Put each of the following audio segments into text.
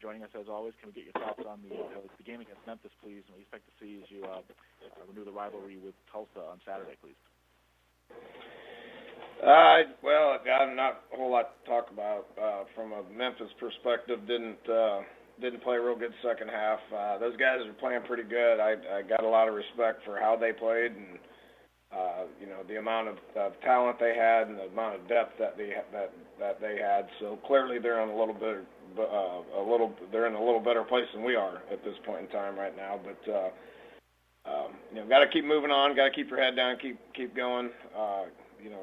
joining us as always. Can we get your thoughts on the game against Memphis, please, and what you expect to see as you renew the rivalry with Tulsa on Saturday, please? Well, not a whole lot to talk about from a Memphis perspective. Didn't play a real good second half. Those guys are playing pretty good. I got a lot of respect for how they played and the amount of talent they had and the amount of depth that they had. So clearly they're in a little better place than we are at this point in time right now. But got to keep moving on. Got to keep your head down. Keep going.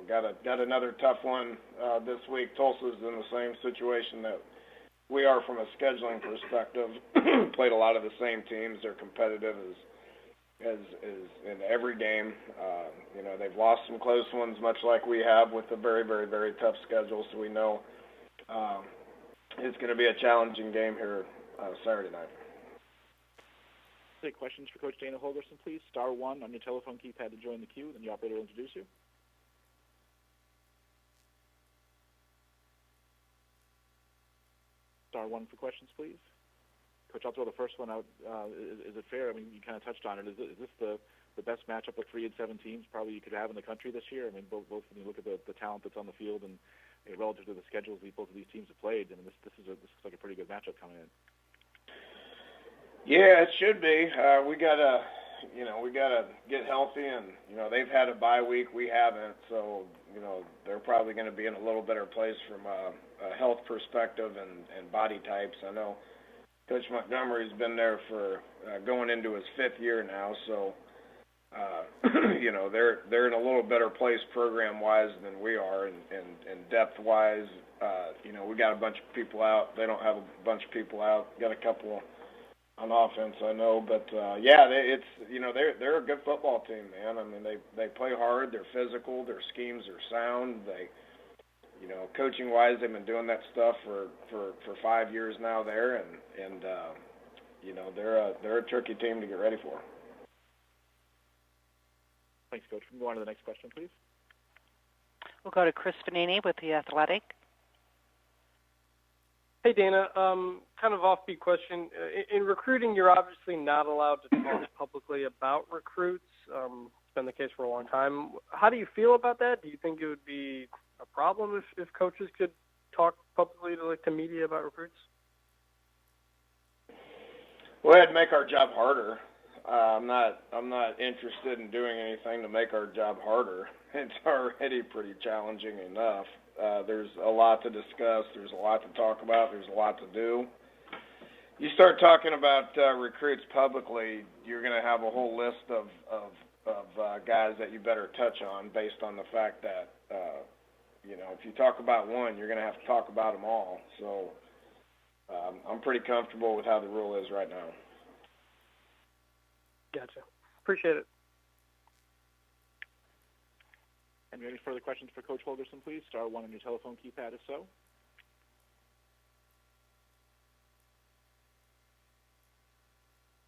Got another tough one this week. Tulsa's in the same situation that we are from a scheduling perspective. Played a lot of the same teams. They're competitive as in every game. They've lost some close ones, much like we have, with a very, very, very tough schedule. So we know it's going to be a challenging game here Saturday night. Take questions for Coach Dana Holgorsen, please. Star 1 on your telephone keypad to join the queue, then the operator will introduce you. Star 1 for questions, please. Coach, I'll throw the first one out. Is it fair? I mean, you kind of touched on it. Is this the best matchup of 3 and 7 teams probably you could have in the country this year? I mean, both when you look at the talent that's on the field and relative to the schedules both of these teams have played, I mean, this looks like a pretty good matchup coming in. Yeah, it should be. We gotta get healthy, and they've had a bye week, we haven't, so they're probably going to be in a little better place from a health perspective and body types. I know Coach Montgomery's been there for going into his 5th year now, so they're in a little better place program-wise than we are, and depth-wise. We got a bunch of people out. They don't have a bunch of people out. Got a couple on offense, I know, but they're a good football team, man. I mean, they play hard. They're physical. Their schemes are sound. Coaching-wise, they've been doing that stuff for 5 years now there, and they're a tricky team to get ready for. Thanks, Coach. We'll go on to the next question, please. We'll go to Chris Fanini with The Athletic. Hey, Dana. Kind of offbeat question. In recruiting, you're obviously not allowed to talk publicly about recruits. It's been the case for a long time. How do you feel about that? Do you think it would be a problem if coaches could talk publicly to media about recruits? Well, it'd make our job harder. I'm not interested in doing anything to make our job harder. It's already pretty challenging enough. There's a lot to discuss. There's a lot to talk about. There's a lot to do. You start talking about recruits publicly, you're going to have a whole list of guys that you better touch on based on the fact that, if you talk about one, you're going to have to talk about them all. So I'm pretty comfortable with how the rule is right now. Gotcha. Appreciate it. And any further questions for Coach Holgorsen, please? Star 1 on your telephone keypad if so.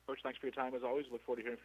Coach, thanks for your time as always. Look forward to hearing from you.